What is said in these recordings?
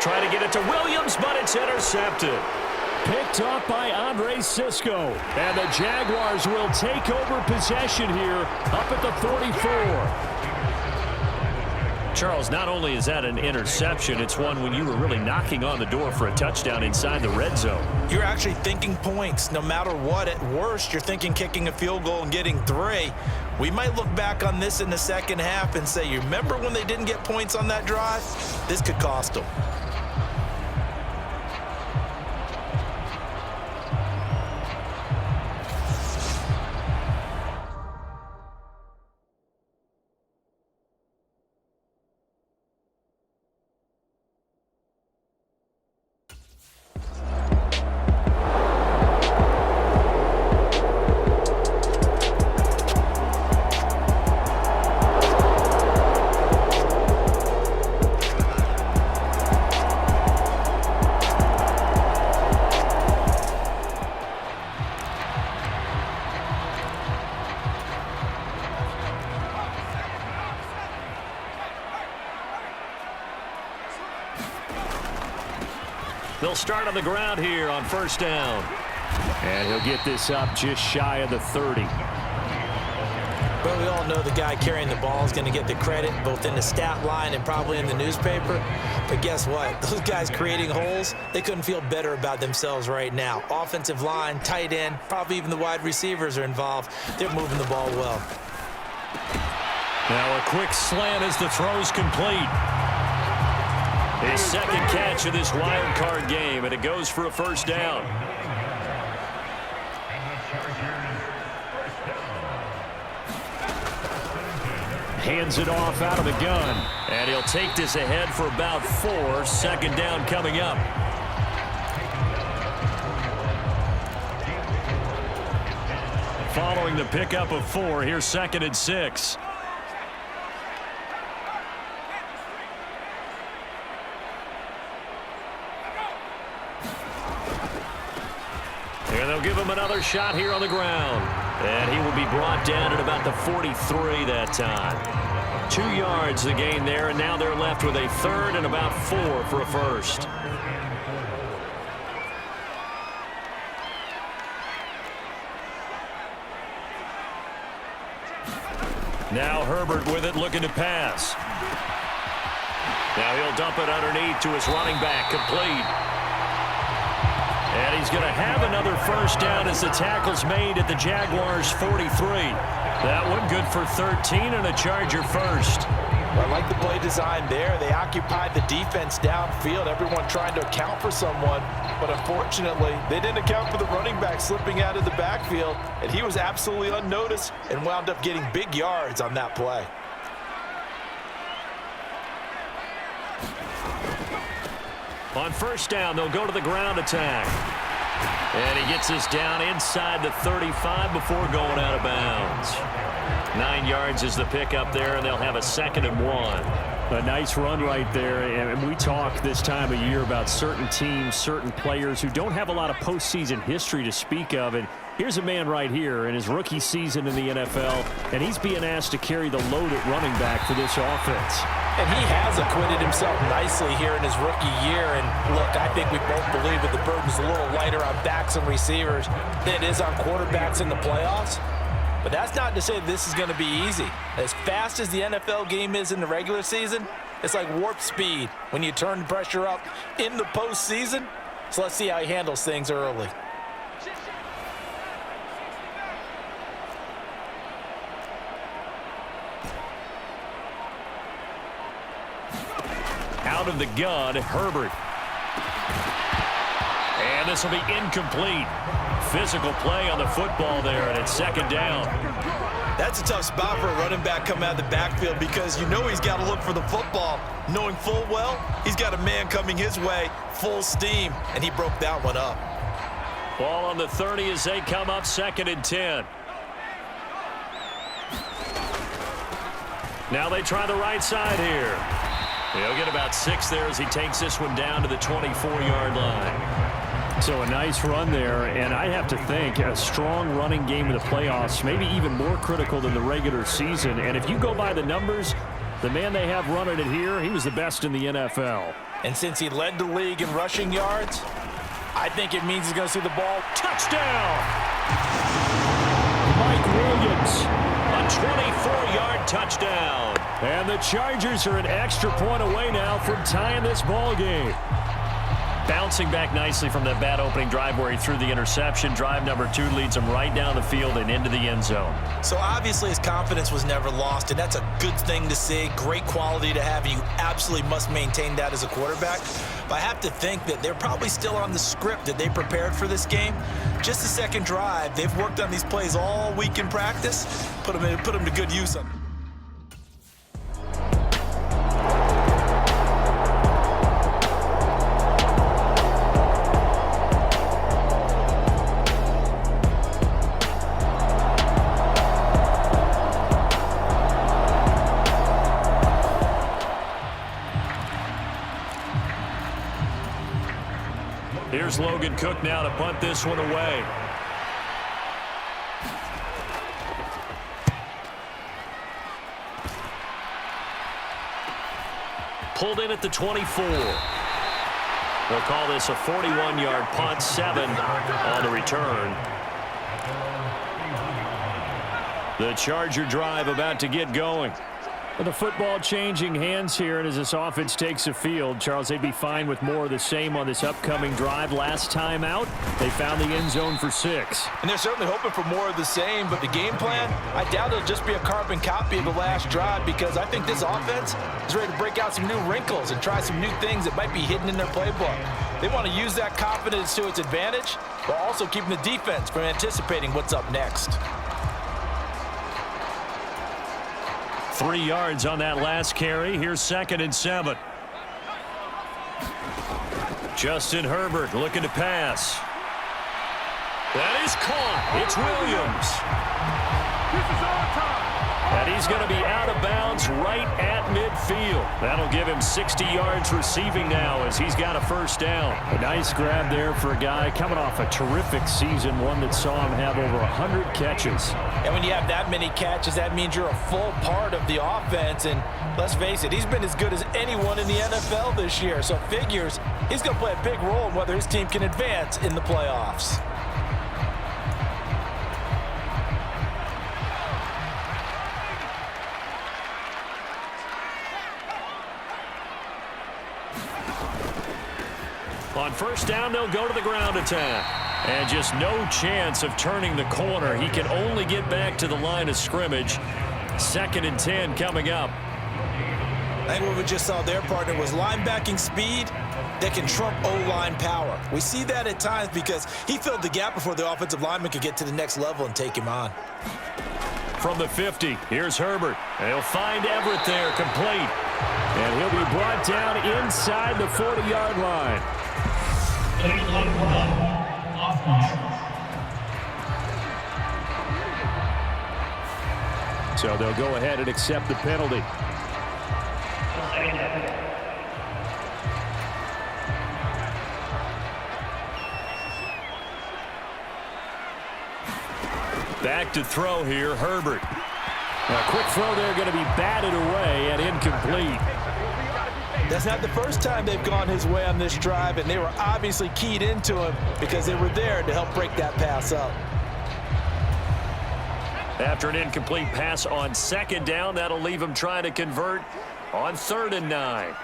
Trying to get it to Williams, but it's intercepted. Picked off by Andre Sisco. And the Jaguars will take over possession here up at the 44. Charles, not only is that an interception, it's one when you were really knocking on the door for a touchdown inside the red zone. You're actually thinking points. No matter what, at worst, you're thinking kicking a field goal and getting 3. We might look back on this in the second half and say, you remember when they didn't get points on that drive? This could cost them. They'll start on the ground here on first down. And he'll get this up just shy of the 30. But we all know the guy carrying the ball is going to get the credit both in the stat line and probably in the newspaper. But guess what? Those guys creating holes, they couldn't feel better about themselves right now. Offensive line, tight end, probably even the wide receivers are involved. They're moving the ball well. Now a quick slant as the throw's complete. His second catch of this wild card game, and it goes for a first down. Hands it off out of the gun. And he'll take this ahead for about 4. Second down coming up. Following the pickup of 4, here's 2nd and 6. And they'll give him another shot here on the ground. And he will be brought down at about the 43 that time. 2 yards the gain there, and now they're left with a 3rd and about 4 for a first. Now Herbert with it, looking to pass. Now he'll dump it underneath to his running back, complete. And he's going to have another first down as the tackle's made at the Jaguars' 43. That one good for 13 and a Charger first. I like the play design there. They occupied the defense downfield, everyone trying to account for someone. But unfortunately, they didn't account for the running back slipping out of the backfield. And he was absolutely unnoticed and wound up getting big yards on that play. On first down, they'll go to the ground attack. And he gets this down inside the 35 before going out of bounds. 9 yards is the pickup there, and they'll have a 2nd and 1. A nice run right there. And we talk this time of year about certain teams, certain players who don't have a lot of postseason history to speak of. And here's a man right here in his rookie season in the NFL, and he's being asked to carry the load at running back for this offense. And he has acquitted himself nicely here in his rookie year. And look, I think we both believe that the burden's a little lighter on backs and receivers than it is on quarterbacks in the playoffs. But that's not to say this is going to be easy. As fast as the NFL game is in the regular season, it's like warp speed when you turn the pressure up in the postseason. So let's see how he handles things early. Out of the gun, Herbert. And this will be incomplete. Physical play on the football there, and it's 2nd down. That's a tough spot for a running back coming out of the backfield because you know he's got to look for the football, knowing full well he's got a man coming his way, full steam, and he broke that one up. Ball on the 30 as they come up, 2nd and 10. Now they try the right side here. He'll get about 6 there as he takes this one down to the 24-yard line. So a nice run there, and I have to think a strong running game in the playoffs, maybe even more critical than the regular season. And if you go by the numbers, The man they have running it here, he was the best in the NFL. And since he led the league in rushing yards, I think it means he's going to see the ball. Touchdown! Mike Williams. A 24-yard touchdown. And the Chargers are an extra point away now from tying this ball game. Bouncing back nicely from that bad opening drive where he threw the interception. Drive number 2 leads him right down the field and into the end zone. So obviously his confidence was never lost, and that's a good thing to see. Great quality to have, and you absolutely must maintain that as a quarterback. But I have to think that they're probably still on the script that they prepared for this game. Just the second drive, they've worked on these plays all week in practice. Put them to good use on them. Here's Logan Cook now to punt this one away. Pulled in at the 24. They'll call this a 41-yard punt, 7 on the return. The Charger drive about to get going. With the football changing hands here, and as this offense takes the field, Charles, they'd be fine with more of the same on this upcoming drive. Last time out, they found the end zone for 6. And they're certainly hoping for more of the same, but the game plan, I doubt it'll just be a carbon copy of the last drive, because I think this offense is ready to break out some new wrinkles and try some new things that might be hidden in their playbook. They want to use that confidence to its advantage, while also keeping the defense from anticipating what's up next. 3 yards on that last carry. Here's 2nd and 7. Justin Herbert looking to pass. That is caught. It's Williams. This is our time. And he's going to be out of bounds right at midfield. That'll give him 60 yards receiving now as he's got a first down. A nice grab there for a guy coming off a terrific season, one that saw him have over 100 catches. And when you have that many catches, that means you're a full part of the offense. And let's face it, he's been as good as anyone in the NFL this year. So figures he's going to play a big role in whether his team can advance in the playoffs. On first down, they'll go to the ground attack. And just no chance of turning the corner. He can only get back to the line of scrimmage. 2nd and 10 coming up. I think what we just saw their partner was linebacking speed that can trump O-line power. We see that at times because he filled the gap before the offensive lineman could get to the next level and take him on. From the 50, here's Herbert. They'll find Everett there, complete. And he'll be brought down inside the 40-yard line. So they'll go ahead and accept the penalty. Back to throw here, Herbert. A quick throw there, going to be batted away and incomplete. That's not the first time they've gone his way on this drive, and they were obviously keyed into him because they were there to help break that pass up. After an incomplete pass on 2nd down, that'll leave him trying to convert on 3rd and 9.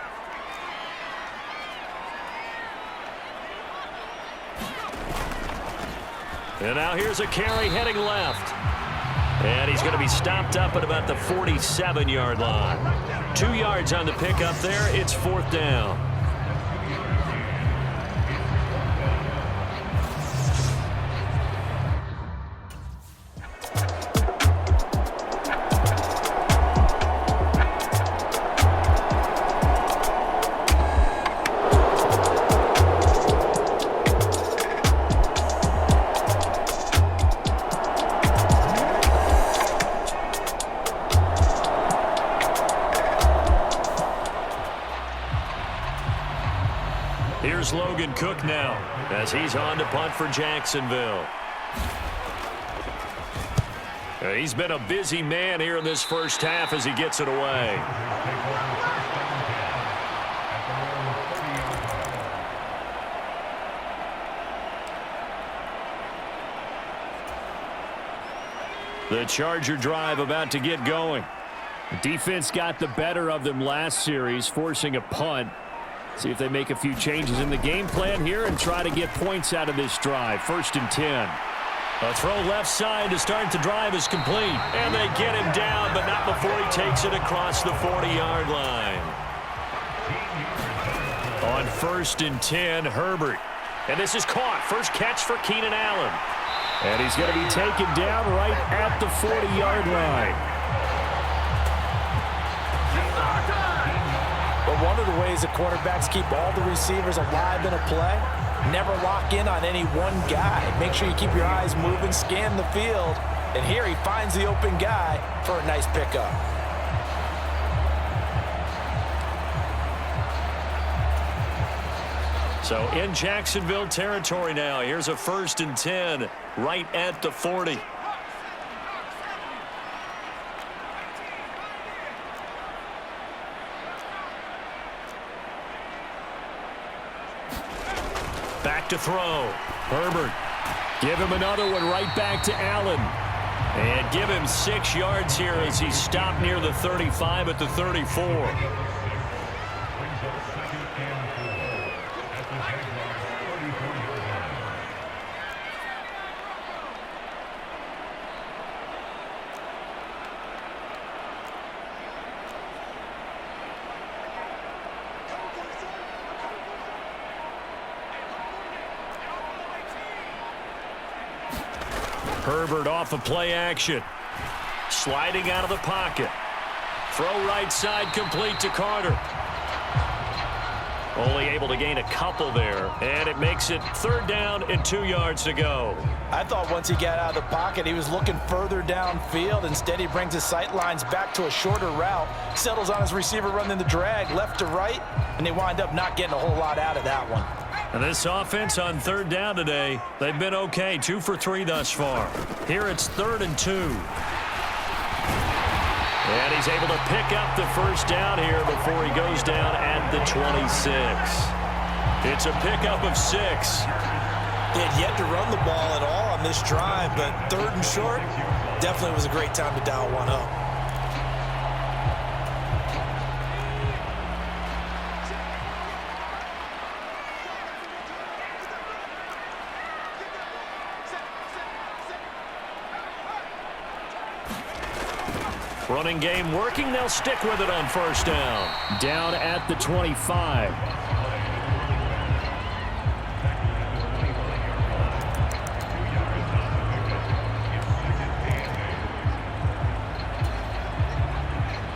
And now here's a carry heading left. And he's going to be stopped up at about the 47-yard line. 2 yards on the pickup there. It's 4th down. Here's Logan Cook now as he's on to punt for Jacksonville. He's been a busy man here in this first half as he gets it away. The Charger drive about to get going. Defense got the better of them last series, forcing a punt. See if they make a few changes in the game plan here and try to get points out of this drive. 1st and 10. A throw left side to start the drive is complete. And they get him down, but not before he takes it across the 40-yard line. On 1st and 10, Herbert. And this is caught. First catch for Keenan Allen. And he's going to be taken down right at the 40-yard line. But one of the ways the quarterbacks keep all the receivers alive in a play, never lock in on any one guy. Make sure you keep your eyes moving, scan the field. And here he finds the open guy for a nice pickup. So in Jacksonville territory now. Here's a 1st and 10 right at the 40. Back to throw. Herbert. Give him another one right back to Allen. And give him 6 yards here as he stopped near the 35 at the 34. Herbert off of play action. Sliding out of the pocket. Throw right side complete to Carter. Only able to gain a couple there. And it makes it 3rd down and 2 yards to go. I thought once he got out of the pocket, he was looking further downfield. Instead, he brings his sight lines back to a shorter route. Settles on his receiver running the drag left to right. And they wind up not getting a whole lot out of that one. And this offense on 3rd down today, they've been okay. 2 for 3 thus far. Here it's 3rd and 2. And he's able to pick up the 1st down here before he goes down at the 26. It's a pickup of 6. They had yet to run the ball at all on this drive, but 3rd and short, definitely was a great time to dial one up. Running game working. They'll stick with it on 1st down. Down at the 25.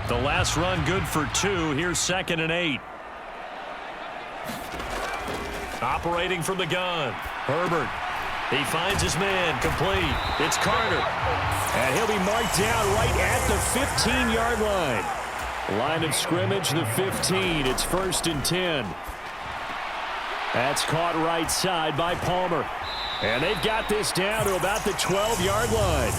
The last run good for 2. Here's 2nd and 8. Operating from the gun. Herbert. He finds his man. Complete. It's Carter. And he'll be marked down right at the 15-yard line. Line of scrimmage, the 15. It's 1st and 10. That's caught right side by Palmer. And they've got this down to about the 12-yard line.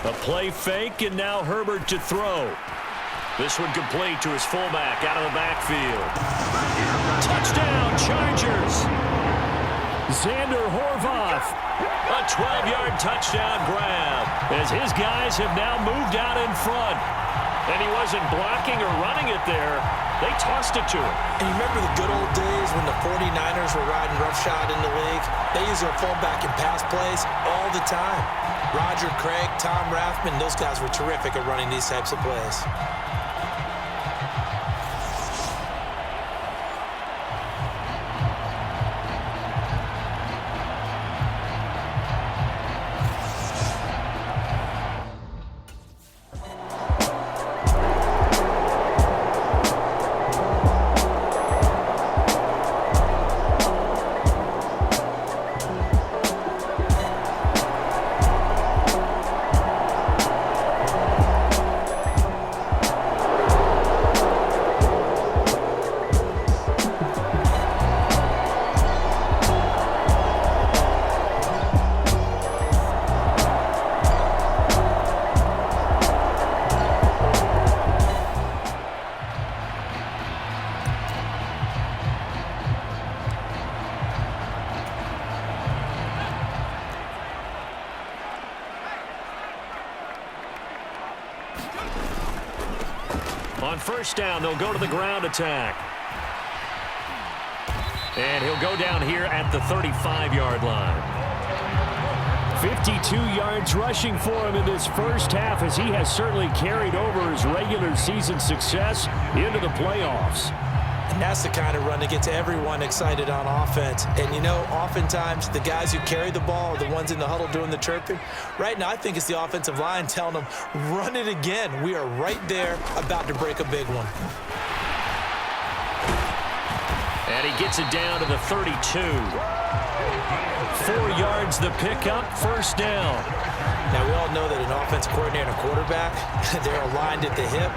A play fake, and now Herbert to throw. This one complete to his fullback out of the backfield. Touchdown, Chargers. Xander Horvath. A 12-yard touchdown grab as his guys have now moved out in front. And he wasn't blocking or running it there. They tossed it to him. And you remember the good old days when the 49ers were riding roughshod in the league? They use their fullback in pass plays all the time. Roger Craig, Tom Rathman, those guys were terrific at running these types of plays. On first down, they'll go to the ground attack. And he'll go down here at the 35-yard line. 52 yards rushing for him in this first half, as he has certainly carried over his regular season success into the playoffs. And that's the kind of run that gets everyone excited on offense. And, you know, oftentimes the guys who carry the ball are the ones in the huddle doing the chirping. Right now, I think it's the offensive line telling them, run it again. We are right there about to break a big one. And he gets it down to the 32. 4 yards the pickup, first down. Now, we all know that an offensive coordinator and a quarterback, they're aligned at the hip.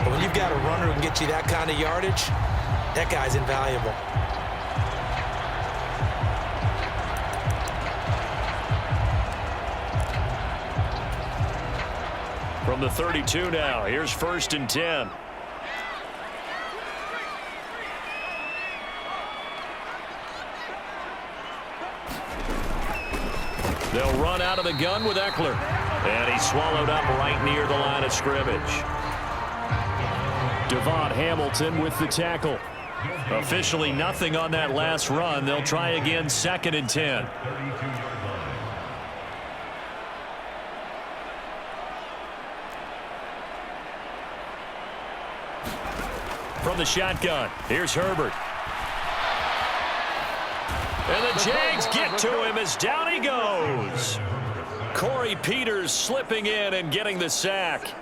But when you've got a runner who can get you that kind of yardage, that guy's invaluable. From the 32 now, here's first and 10. They'll run out of the gun with Eckler. And he's swallowed up right near the line of scrimmage. Devon Hamilton with the tackle. Officially nothing on that last run. They'll try again, second and 10. From the shotgun, here's Herbert. And the Jags get to him as down he goes. Corey Peters slipping in and getting the sack.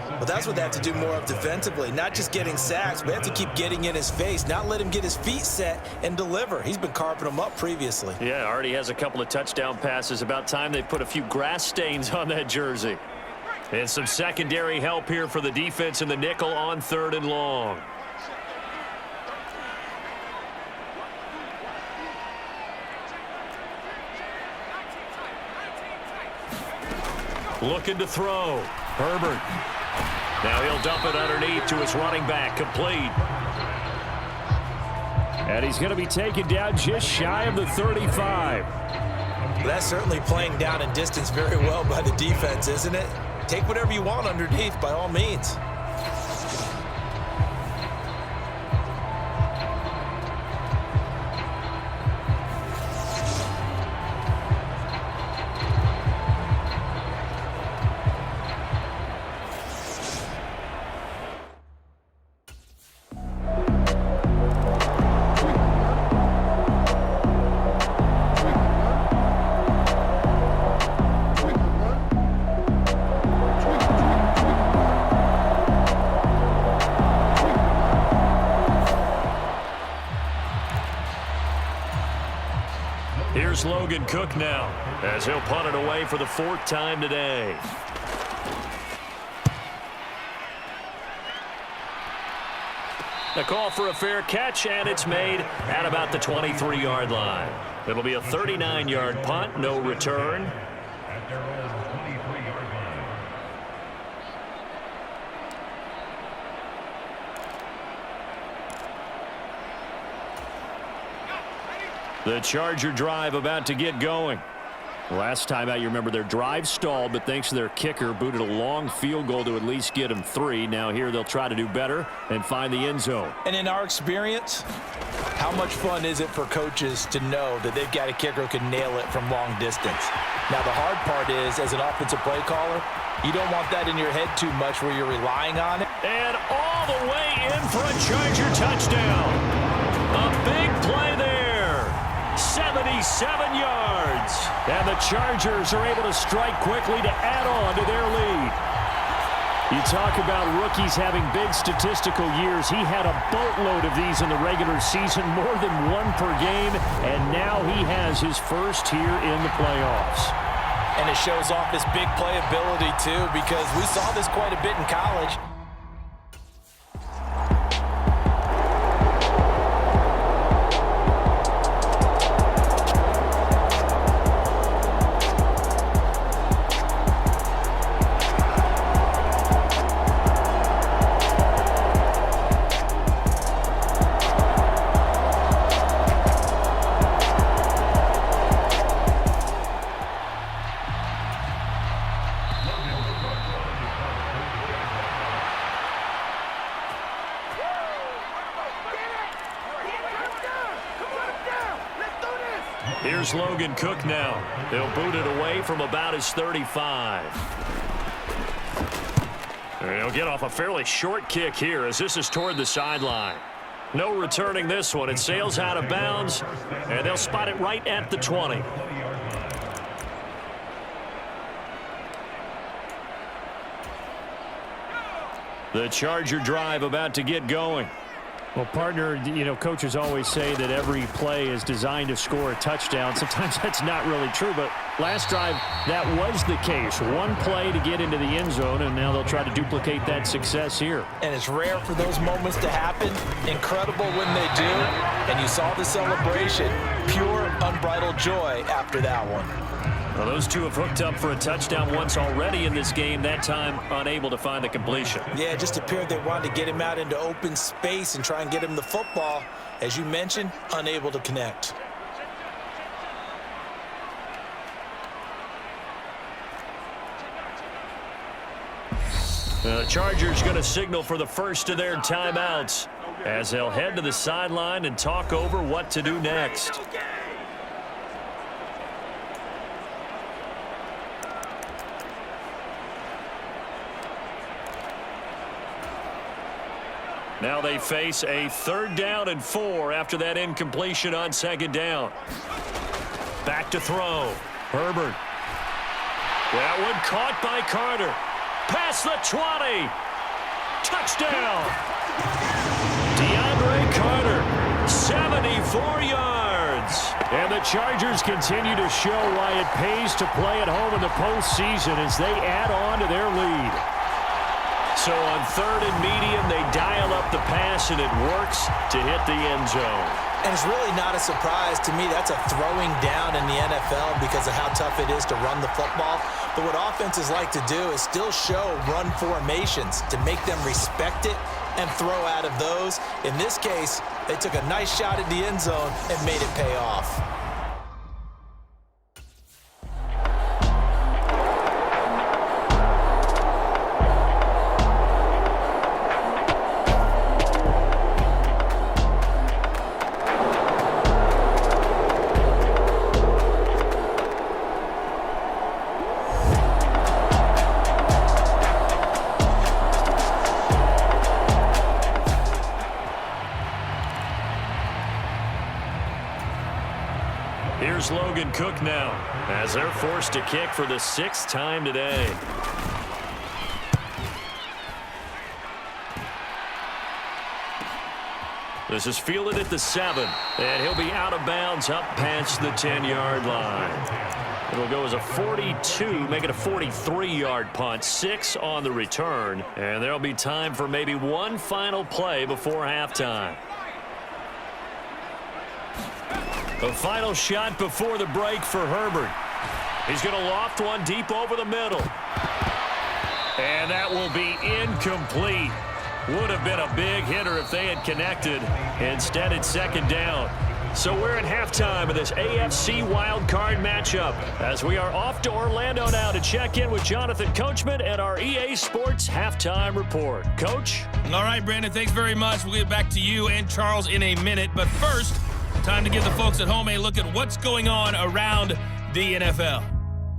Well, that's what they have to do more of defensively. Not just getting sacks, but they have to keep getting in his face, not let him get his feet set and deliver. He's been carving them up previously. Yeah, already has a couple of touchdown passes. About time they put a few grass stains on that jersey. And some secondary help here for the defense in the nickel on 3rd and long. Looking to throw. Herbert. Now he'll dump it underneath to his running back. Complete. And he's going to be taken down just shy of the 35. Well, that's certainly playing down in distance very well by the defense, isn't it? Take whatever you want underneath, by all means. Here's Logan Cook now, as he'll punt it away for the 4th time today. The call for a fair catch, and it's made at about the 23-yard line. It'll be a 39-yard punt, no return. The Charger drive about to get going. Last time out, you remember their drive stalled, but thanks to their kicker, booted a long field goal to at least get them 3. Now here they'll try to do better and find the end zone. And in our experience, how much fun is it for coaches to know that they've got a kicker who can nail it from long distance? Now the hard part is, as an offensive play caller, you don't want that in your head too much where you're relying on it. And all the way in for a Charger touchdown. A big play there. 77 yards. And the Chargers are able to strike quickly to add on to their lead. You talk about rookies having big statistical years. He had a boatload of these in the regular season, more than 1 per game, and now he has his first here in the playoffs. And it shows off his big playability, too, because we saw this quite a bit in college. Here's Logan Cook now. He'll boot it away from about his 35. And he'll get off a fairly short kick here as this is toward the sideline. No returning this one. It sails out of bounds, and they'll spot it right at the 20. The Charger drive about to get going. Well, partner, coaches always say that every play is designed to score a touchdown. Sometimes that's not really true, but last drive, that was the case. One play to get into the end zone, and now they'll try to duplicate that success here. And it's rare for those moments to happen. Incredible when they do. And you saw the celebration. Pure, unbridled joy after that one. Well, those two have hooked up for a touchdown once already in this game, that time unable to find the completion. Yeah, it just appeared they wanted to get him out into open space and try and get him the football. As you mentioned, unable to connect. The Chargers going to signal for the first of their timeouts as they'll head to the sideline and talk over what to do next. Now they face a 3rd down and 4 after that incompletion on 2nd down. Back to throw. Herbert. That one caught by Carter. Past the 20. Touchdown. DeAndre Carter, 74 yards. And the Chargers continue to show why it pays to play at home in the postseason as they add on to their lead. So on 3rd and medium, they dial up the pass, and it works to hit the end zone. And it's really not a surprise to me. That's a throwing down in the NFL because of how tough it is to run the football. But what offenses like to do is still show run formations to make them respect it and throw out of those. In this case, they took a nice shot at the end zone and made it pay off. Here's Logan Cook now as they're forced to kick for the 6th time today. This is fielded at the 7, and he'll be out of bounds up past the 10-yard line. It'll go as a 42, make it a 43-yard punt, 6 on the return, and there'll be time for maybe one final play before halftime. The final shot before the break for Herbert. He's going to loft one deep over the middle. And that will be incomplete. Would have been a big hitter if they had connected. Instead, it's 2nd down. So we're at halftime of this AFC wildcard matchup as we are off to Orlando now to check in with Jonathan Coachman and our EA Sports halftime report. Coach? All right, Brandon, thanks very much. We'll get back to you and Charles in a minute. But first, time to give the folks at home a look at what's going on around the NFL.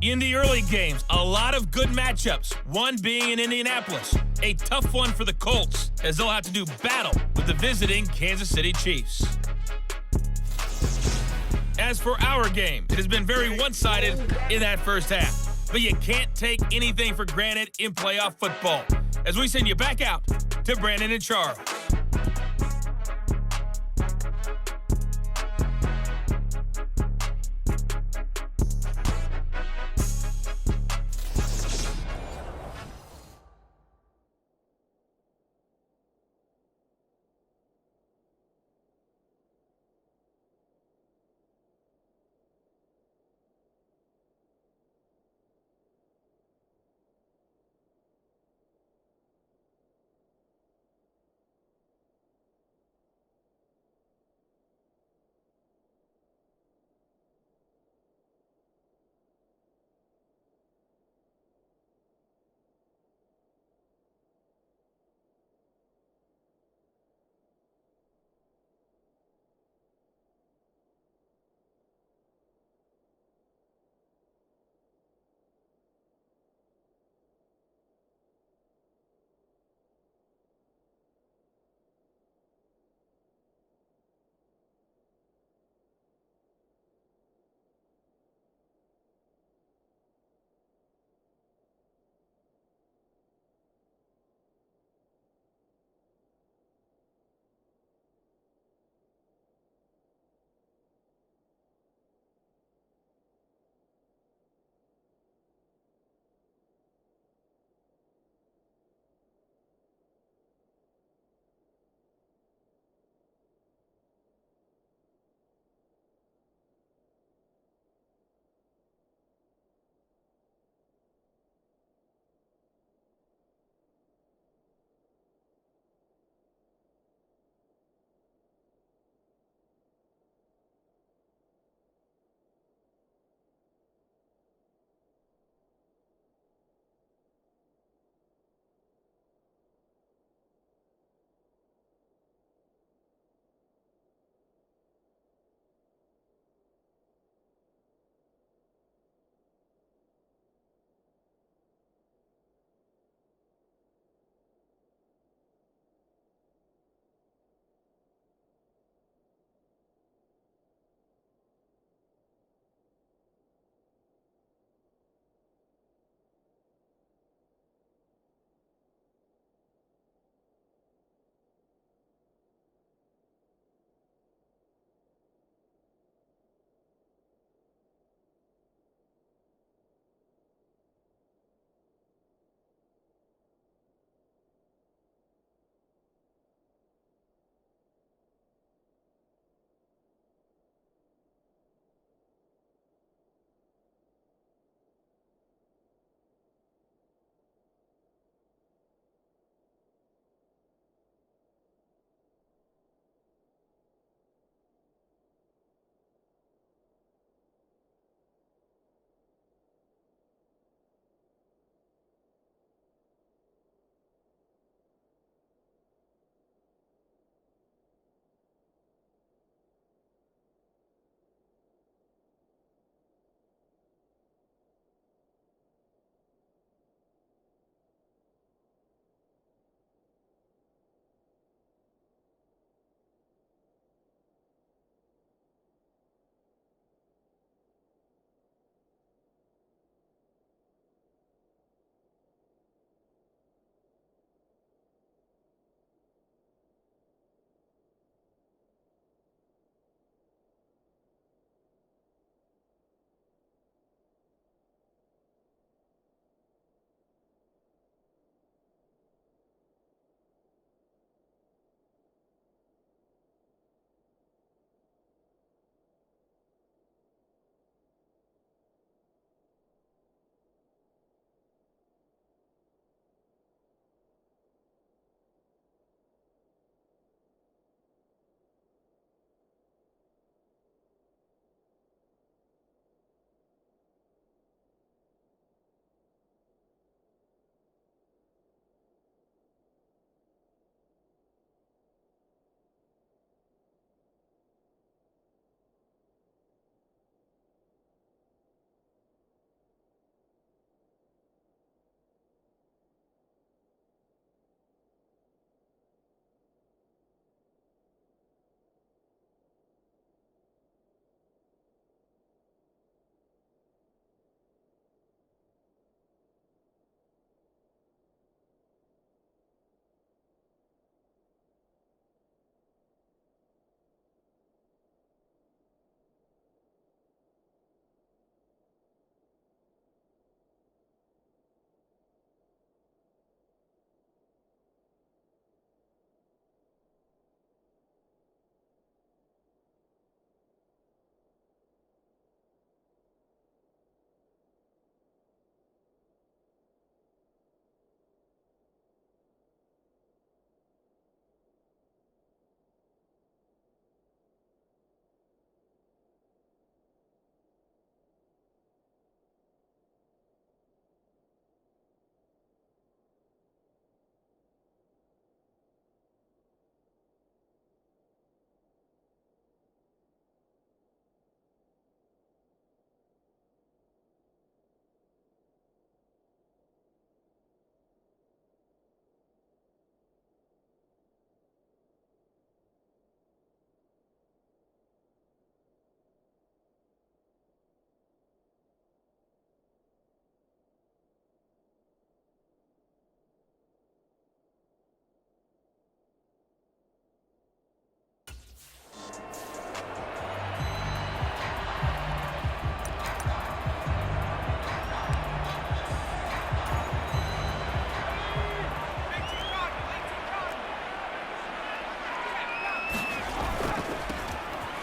In the early games, a lot of good matchups, one being in Indianapolis. A tough one for the Colts, as they'll have to do battle with the visiting Kansas City Chiefs. As for our game, it has been very one-sided in that first half. But you can't take anything for granted in playoff football. As we send you back out to Brandon and Charles.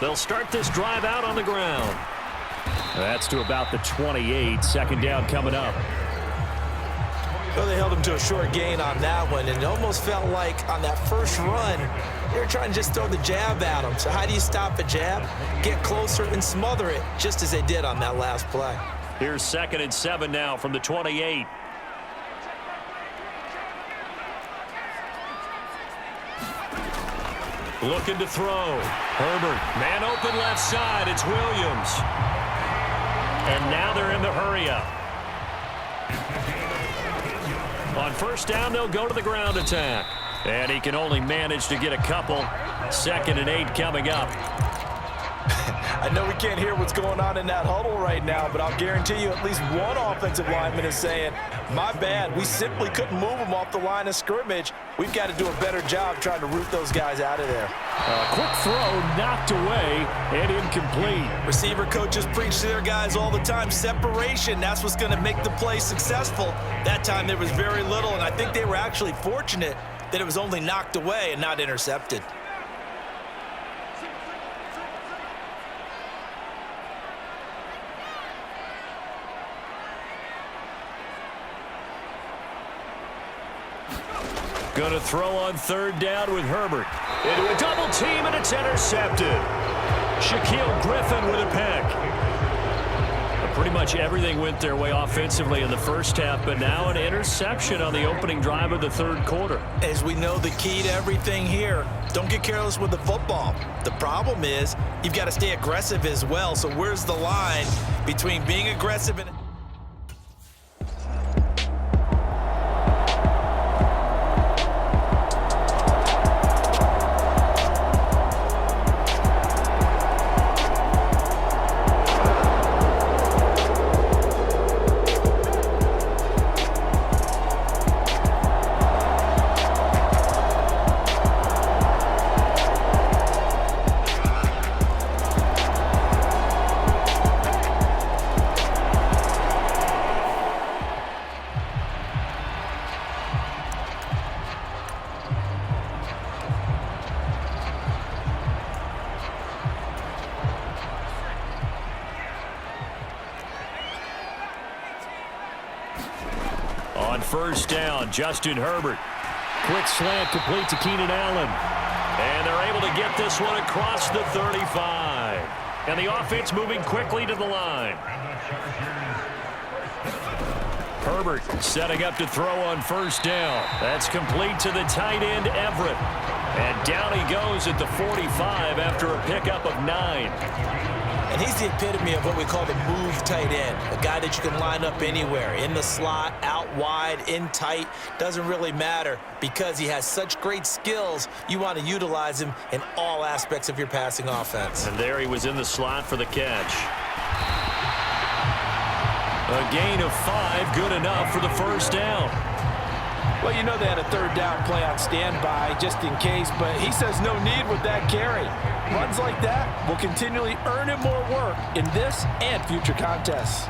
They'll start this drive out on the ground. That's to about the 28. Second down coming up. Well, they held him to a short gain on that one, and it almost felt like on that first run, they were trying to just throw the jab at him. So how do you stop a jab? Get closer and smother it, just as they did on that last play. Here's 2nd and 7 now from the 28. Looking to throw. Herbert, man open left side. It's Williams. And now they're in the hurry up. On first down, they'll go to the ground attack. And he can only manage to get a couple. 2nd and 8 coming up. I know we can't hear what's going on in that huddle right now, but I'll guarantee you at least one offensive lineman is saying, my bad, we simply couldn't move them off the line of scrimmage. We've got to do a better job trying to root those guys out of there. Quick throw, knocked away, and incomplete. Receiver coaches preach to their guys all the time. Separation, that's what's going to make the play successful. That time there was very little, and I think they were actually fortunate that it was only knocked away and not intercepted. Going to throw on 3rd down with Herbert. Into a double team, and it's intercepted. Shaquille Griffin with a pick. Pretty much everything went their way offensively in the first half, but now an interception on the opening drive of the 3rd quarter. As we know, the key to everything here, don't get careless with the football. The problem is you've got to stay aggressive as well. So where's the line between being aggressive and... On first down, Justin Herbert. Quick slant complete to Keenan Allen. And they're able to get this one across the 35. And the offense moving quickly to the line. Herbert setting up to throw on first down. That's complete to the tight end, Everett. And down he goes at the 45 after a pickup of 9. And he's the epitome of what we call the move tight end, a guy that you can line up anywhere, in the slot, out wide, in tight, doesn't really matter because he has such great skills. You want to utilize him in all aspects of your passing offense. And there he was in the slot for the catch. A gain of 5, good enough for the first down. Well, you know they had a 3rd down play on standby just in case, but he says no need with that carry. Runs like that will continually earn him more work in this and future contests.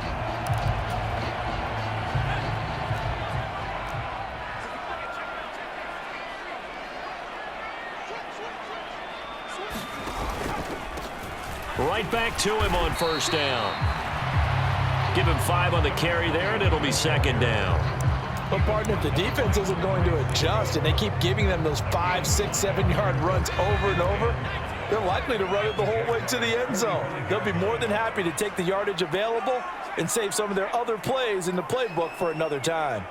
Right back to him on first down. Give him 5 on the carry there, and it'll be 2nd down. Well, partner, if the defense isn't going to adjust and they keep giving them those 5, 6, 7-yard runs over and over, they're likely to run it the whole way to the end zone. They'll be more than happy to take the yardage available and save some of their other plays in the playbook for another time.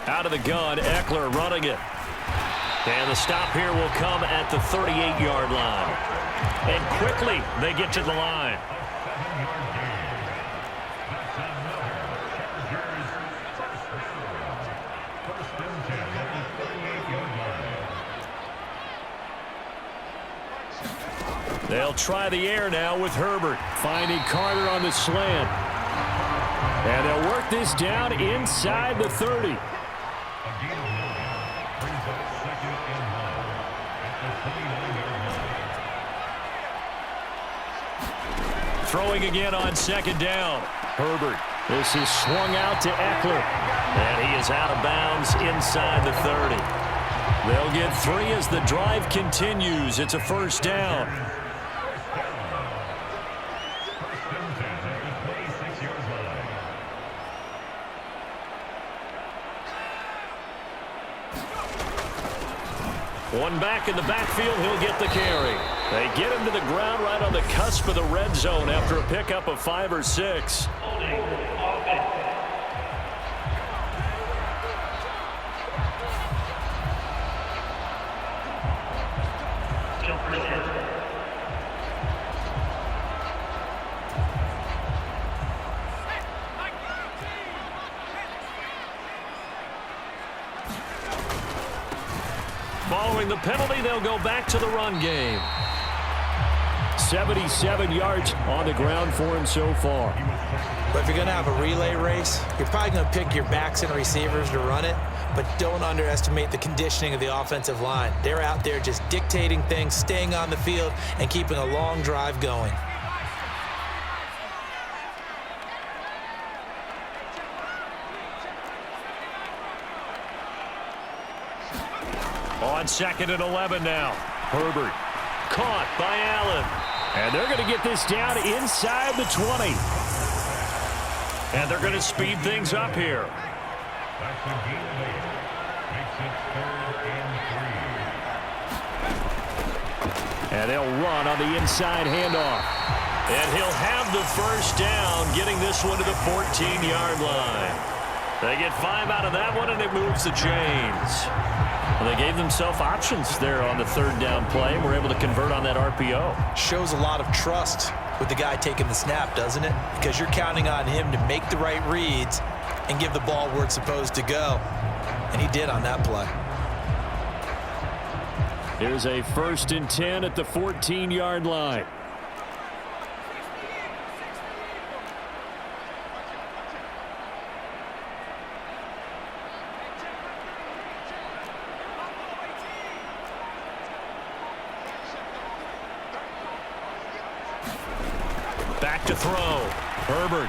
Out of the gun, Eckler running it. And the stop here will come at the 38-yard line. And quickly, they get to the line. They'll try the air now with Herbert, finding Carter on the slant. And they'll work this down inside the 30. Throwing again on 2nd down. Herbert. This is swung out to Eckler. And he is out of bounds inside the 30. They'll get 3 as the drive continues. It's a first down. One back in the backfield, he'll get the carry. They get him to the ground right on the cusp of the red zone after a pickup of 5 or 6. Following the penalty, they'll go back to the run game. 77 yards on the ground for him so far. But if you're going to have a relay race, you're probably going to pick your backs and receivers to run it, but don't underestimate the conditioning of the offensive line. They're out there just dictating things, staying on the field, and keeping a long drive going. On 2nd and 11 now. Herbert caught by Allen. And they're going to get this down inside the 20. And they're going to speed things up here. And they'll run on the inside handoff. And he'll have the first down, getting this one to the 14-yard line. They get 5 out of that one, and it moves the chains. Well, they gave themselves options there on the 3rd down play and were able to convert on that RPO. Shows a lot of trust with the guy taking the snap, doesn't it? Because you're counting on him to make the right reads and give the ball where it's supposed to go. And he did on that play. Here's a 1st and 10 at the 14-yard line. Back to throw. Herbert.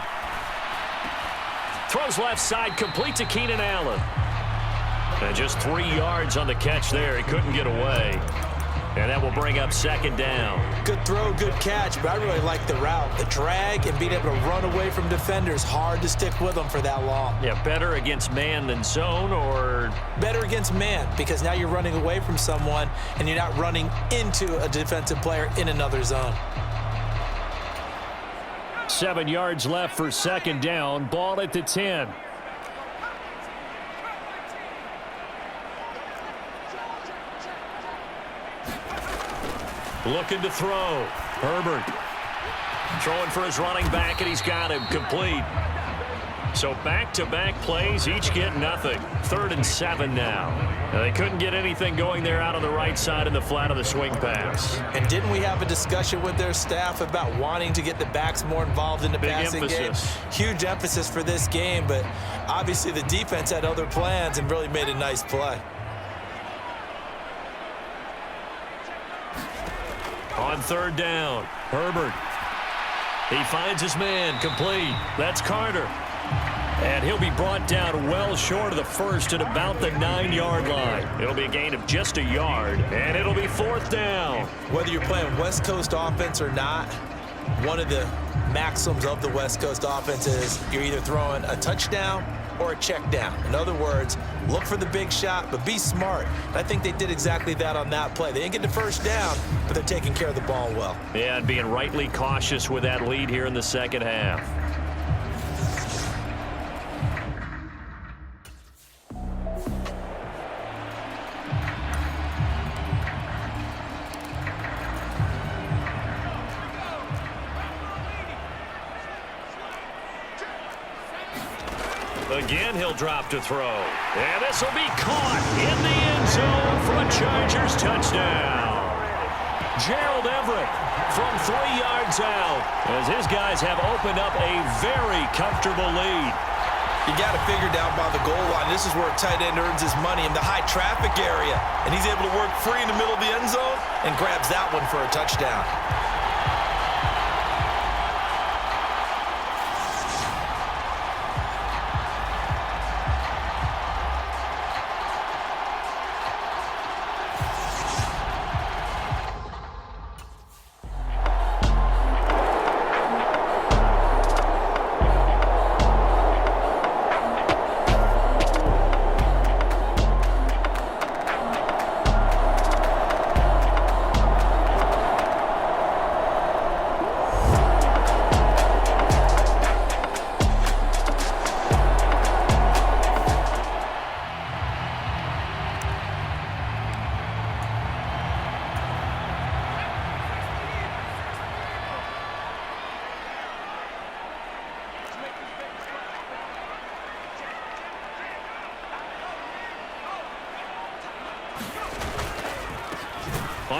Throws left side, complete to Keenan Allen. And just 3 yards on the catch there. He couldn't get away. And that will bring up 2nd down. Good throw, good catch, but I really like the route. The drag and being able to run away from defenders. Hard to stick with them for that long. Yeah, better against man than zone, or? Better against man, because now you're running away from someone and you're not running into a defensive player in another zone. 7 yards left for 2nd down. Ball at the 10. Looking to throw. Herbert. Throwing for his running back, and he's got him complete. So back-to-back plays, each get nothing. 3rd and 7 now. Now, they couldn't get anything going there out on the right side in the flat of the swing pass. And didn't we have a discussion with their staff about wanting to get the backs more involved in the passing game? Huge emphasis for this game, but obviously the defense had other plans and really made a nice play. On 3rd down, Herbert. He finds his man, complete. That's Carter. And he'll be brought down well short of the 1st at about the 9-yard line. It'll be a gain of just a yard, and it'll be 4th down. Whether you're playing West Coast offense or not, one of the maxims of the West Coast offense is you're either throwing a touchdown or a check down. In other words, look for the big shot, but be smart. And I think they did exactly that on that play. They didn't get the 1st down, but they're taking care of the ball well. Yeah, and being rightly cautious with that lead here in the 2nd half. Again, he'll drop to throw. And this will be caught in the end zone for a Chargers touchdown. Gerald Everett from 3 yards out, as his guys have opened up a very comfortable lead. You got to figure down by the goal line. This is where a tight end earns his money in the high traffic area. And he's able to work free in the middle of the end zone and grabs that one for a touchdown.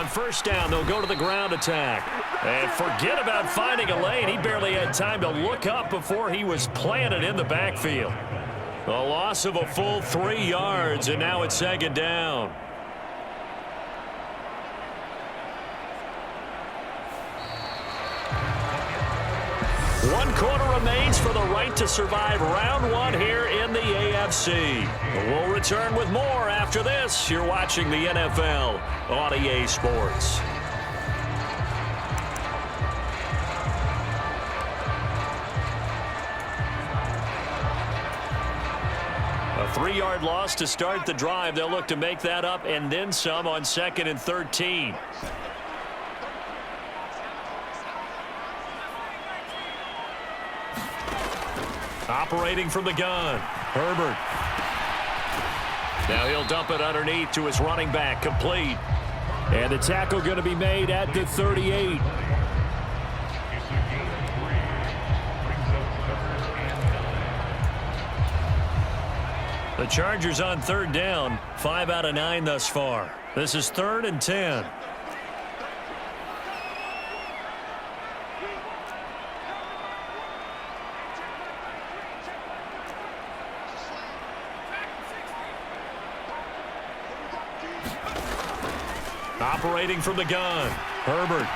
first down, they'll go to the ground attack. And forget about finding a lane. He barely had time to look up before he was planted in the backfield. A loss of a full 3 yards, and now it's 2nd down. One quarter remains for the right to survive round 1 here in the AFC. We'll return with more after this. You're watching the NFL on EA Sports. A 3-yard loss to start the drive. They'll look to make that up and then some on 2nd and 13. Operating from the gun, Herbert. Now he'll dump it underneath to his running back, complete. And the tackle going to be made at the 38. The Chargers on 3rd down, 5 out of 9 thus far. This is 3rd and 10. Operating from the gun, Herbert.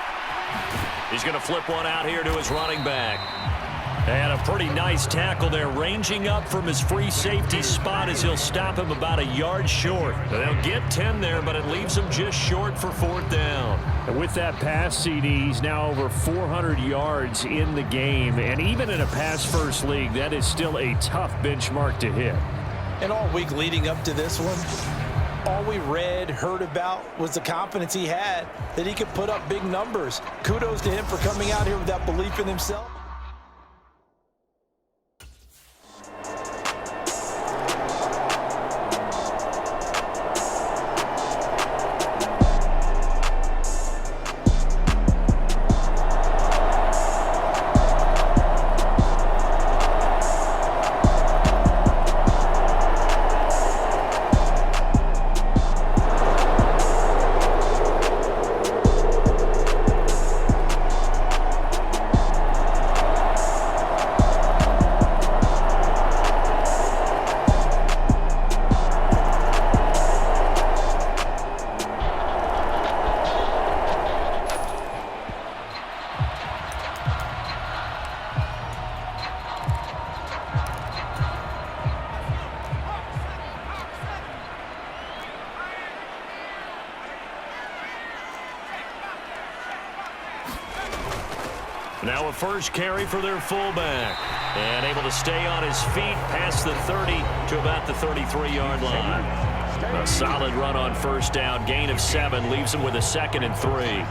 He's going to flip one out here to his running back. And a pretty nice tackle there, ranging up from his free safety spot as he'll stop him about a yard short. They'll get 10 there, but it leaves him just short for 4th down. And with that pass, CD, he's now over 400 yards in the game. And even in a pass-first league, that is still a tough benchmark to hit. And all week leading up to this one, all we read, heard about was the confidence he had that he could put up big numbers. Kudos to him for coming out here with that belief in himself. Now a first carry for their fullback. And able to stay on his feet past the 30 to about the 33-yard line. A solid run on first down. Gain of 7 leaves him with a 2nd and 3.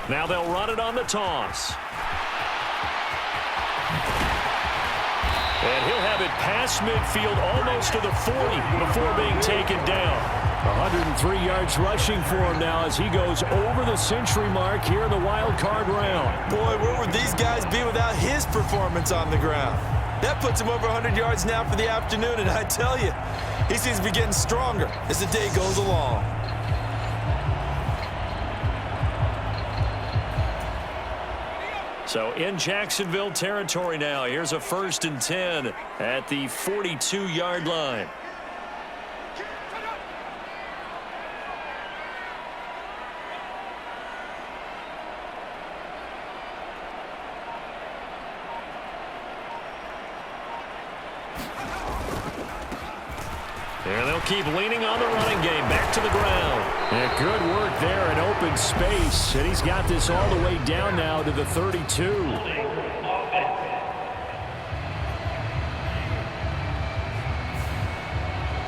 Now they'll run it on the toss. And he'll have it past midfield almost to the 40 before being taken down. 103 yards rushing for him now as he goes over the century mark here in the wild card round. Boy, where would these guys be without his performance on the ground? That puts him over 100 yards now for the afternoon, and I tell you, he seems to be getting stronger as the day goes along. So in Jacksonville territory now. Here's a 1st and 10 at the 42-yard line. And they'll keep leaning on the running game. Back to the ground. Yeah, good work there in open space. And he's got this all the way down now to the 32.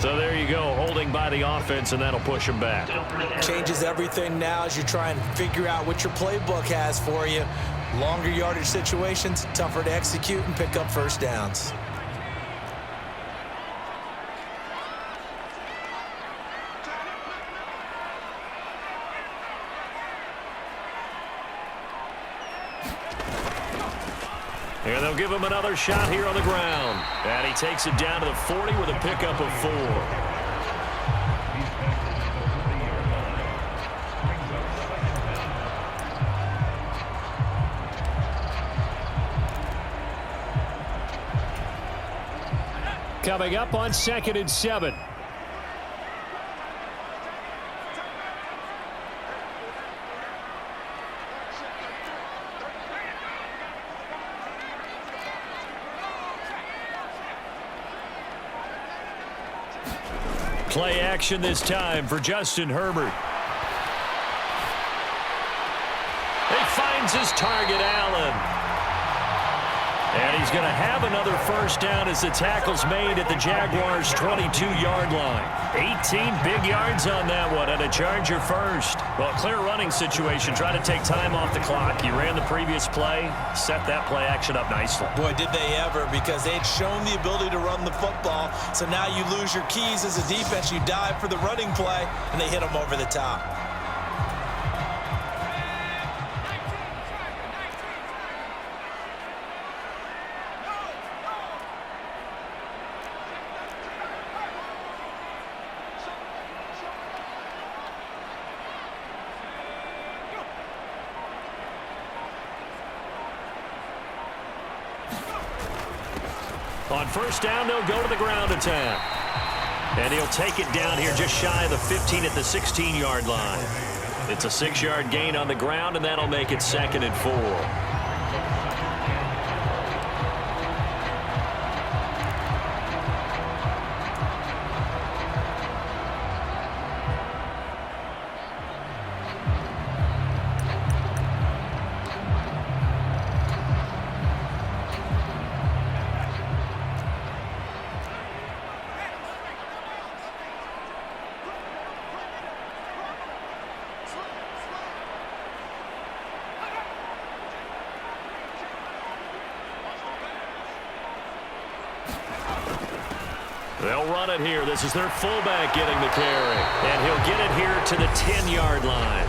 So there you go, holding by the offense, and that'll push him back. Changes everything now as you try and figure out what your playbook has for you. Longer yardage situations, tougher to execute and pick up first downs. And they'll give him another shot here on the ground. And he takes it down to the 40 with a pickup of 4. Coming up on 2nd and 7. Play action this time for Justin Herbert. He finds his target, Allen. And he's going to have another first down as the tackle's made at the Jaguars' 22-yard line. 18 big yards on that one, and a Charger first. Well, clear running situation. Try to take time off the clock. He ran the previous play, set that play action up nicely. Boy, did they ever, because they'd shown the ability to run the football. So now you lose your keys as a defense. You dive for the running play, and they hit them over the top. On first down, they'll go to the ground attack. And he'll take it down here just shy of the 15 at the 16-yard line. It's a 6-yard gain on the ground, and that'll make it 2nd and 4. They'll run it here. This is their fullback getting the carry. And he'll get it here to the 10-yard line.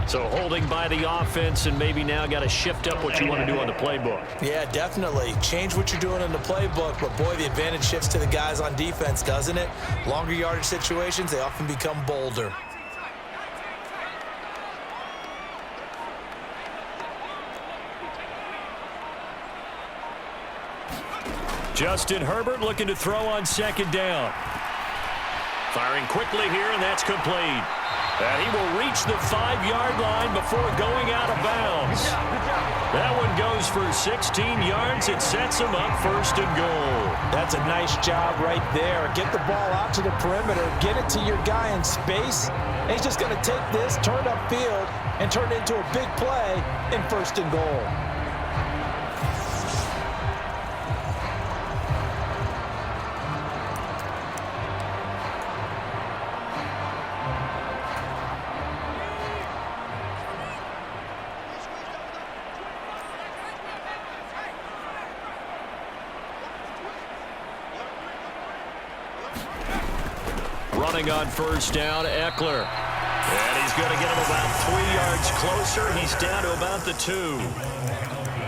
So holding by the offense, and maybe now got to shift up what you want to do on the playbook. Yeah, definitely. Change what you're doing in the playbook, but boy, the advantage shifts to the guys on defense, doesn't it? Longer yardage situations, they often become bolder. Justin Herbert looking to throw on 2nd down. Firing quickly here, and that's complete. And he will reach the 5-yard line before going out of bounds. That one goes for 16 yards. It sets him up 1st and goal. That's a nice job right there. Get the ball out to the perimeter. Get it to your guy in space. And he's just going to take this, turn upfield, and turn it into a big play in 1st and goal. Running on first down, Eckler. And he's going to get him about 3 yards closer. He's down to about the 2.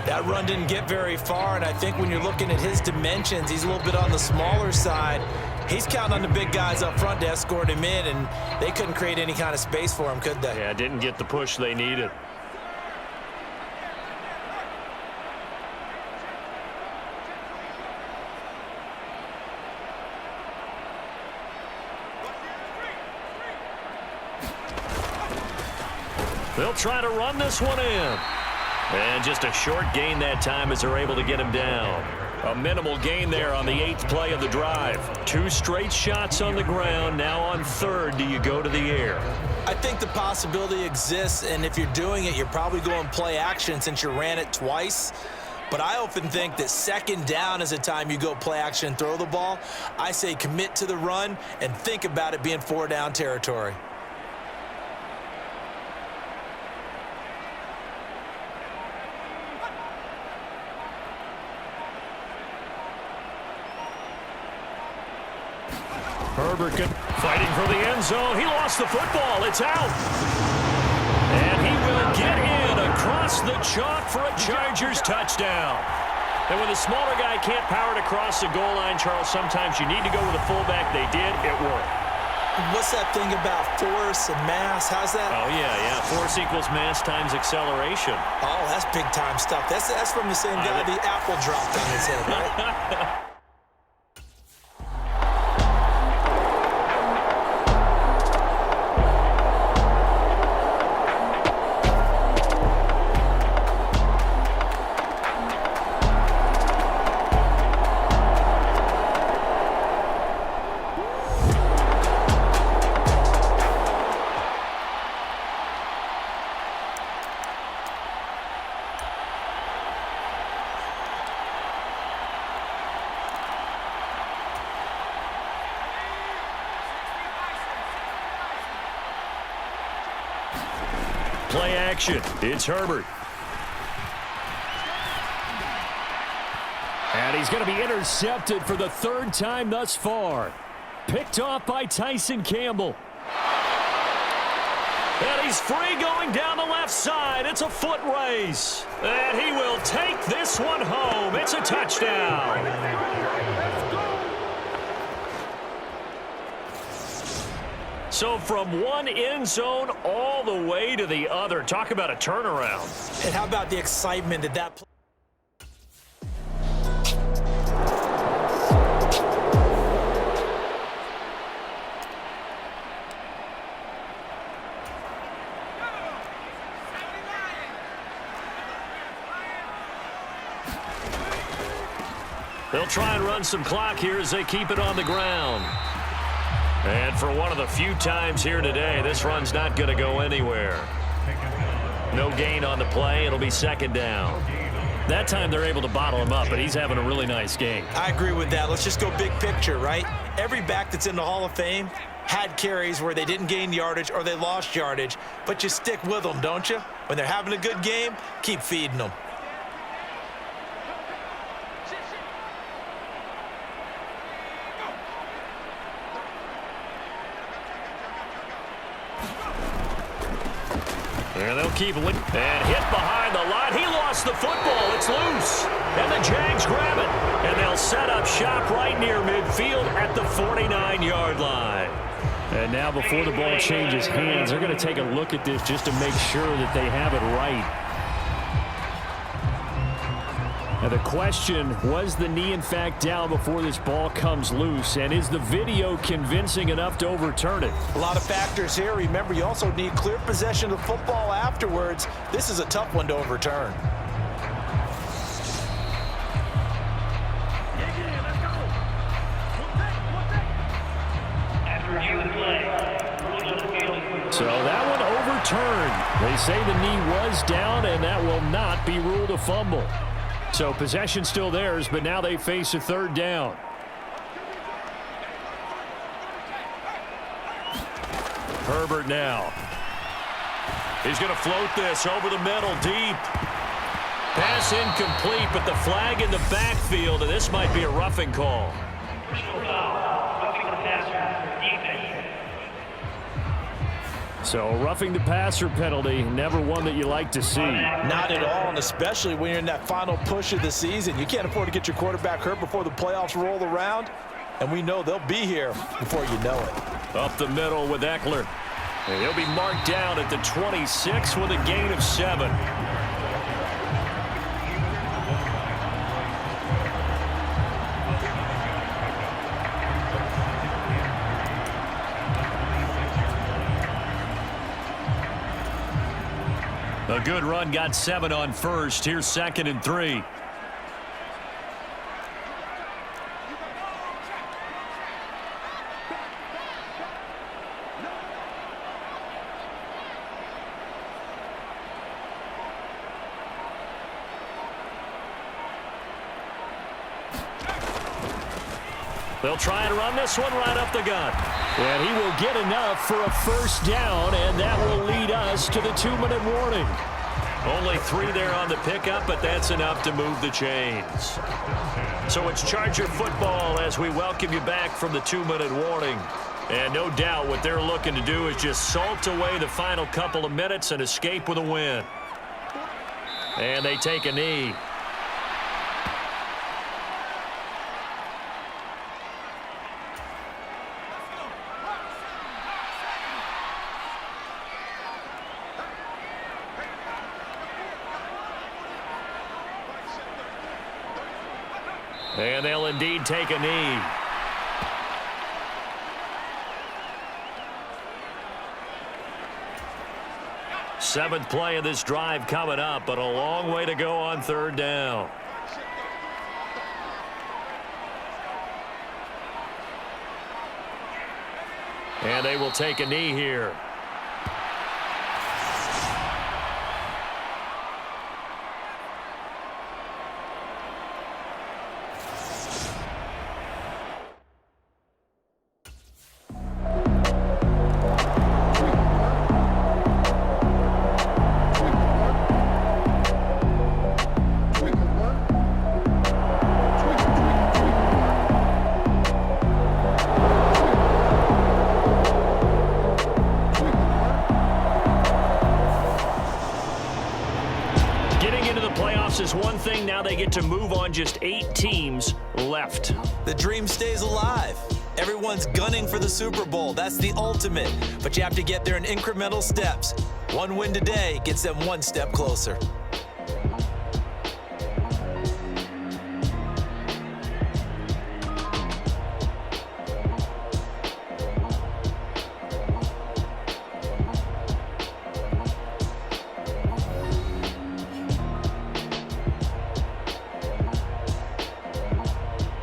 That run didn't get very far, and I think when you're looking at his dimensions, he's a little bit on the smaller side. He's counting on the big guys up front to escort him in, and they couldn't create any kind of space for him, could they? Yeah, didn't get the push they needed. They'll try to run this one in. And just a short gain that time as they're able to get him down. A minimal gain there on the 8th play of the drive. 2 straight shots on the ground. Now on 3rd, do you go to the air? I think the possibility exists, and if you're doing it, you're probably going play action since you ran it twice. But I often think that 2nd down is a time you go play action and throw the ball. I say commit to the run and think about it being 4 down territory. Herbert fighting for the end zone. He lost the football. It's out. And he will get in across the chalk for a Chargers touchdown. And when the smaller guy can't power it across the goal line, Charles, sometimes you need to go with a fullback. They did. It worked. What's that thing about force and mass? How's that? Oh, yeah. Force equals mass times acceleration. Oh, that's big-time stuff. That's from the same guy the apple dropped on his head, right? Play action. It's Herbert. And he's going to be intercepted for the 3rd time thus far. Picked off by Tyson Campbell. And he's free going down the left side. It's a foot race. And he will take this one home. It's a touchdown. So from one end zone all the way to the other. Talk about a turnaround. And how about the excitement that play? They'll try and run some clock here as they keep it on the ground. And for one of the few times here today, this run's not going to go anywhere. No gain on the play. It'll be 2nd down. That time they're able to bottle him up, but he's having a really nice game. I agree with that. Let's just go big picture, right? Every back that's in the Hall of Fame had carries where they didn't gain yardage or they lost yardage, but you stick with them, don't you? When they're having a good game, keep feeding them. And they'll keep it. And hit behind the line. He lost the football. It's loose. And the Jags grab it. And they'll set up shop right near midfield at the 49-yard line. And now before the ball changes hands, they're going to take a look at this just to make sure that they have it right. Now the question, was the knee in fact down before this ball comes loose? And is the video convincing enough to overturn it? A lot of factors here. Remember, you also need clear possession of football afterwards. This is a tough one to overturn. So that one overturned. They say the knee was down, and that will not be ruled a fumble. So possession still theirs, but now they face a 3rd down. Herbert now. He's going to float this over the middle, deep. Pass incomplete, but the flag in the backfield, and this might be a roughing call. So roughing the passer penalty, never one that you like to see. Not at all, and especially when you're in that final push of the season. You can't afford to get your quarterback hurt before the playoffs roll around, and we know they'll be here before you know it. Up the middle with Eckler. And he'll be marked down at the 26 with a gain of 7. A good run, got 7 on first. Here's 2nd and 3. They'll try and run this one right up the gut. And he will get enough for a first down, and that will lead us to the 2-minute warning. Only 3 there on the pickup, but that's enough to move the chains. So it's Charger football as we welcome you back from the 2-minute warning. And no doubt what they're looking to do is just salt away the final couple of minutes and escape with a win. And they take a knee. And they'll indeed take a knee. Seventh play of this drive coming up, but a long way to go on 3rd down. And they will take a knee here. Is one thing. Now they get to move on. Just 8 teams left. The dream stays alive. Everyone's gunning for the Super Bowl. That's the ultimate. But you have to get there in incremental steps. One win today gets them one step closer.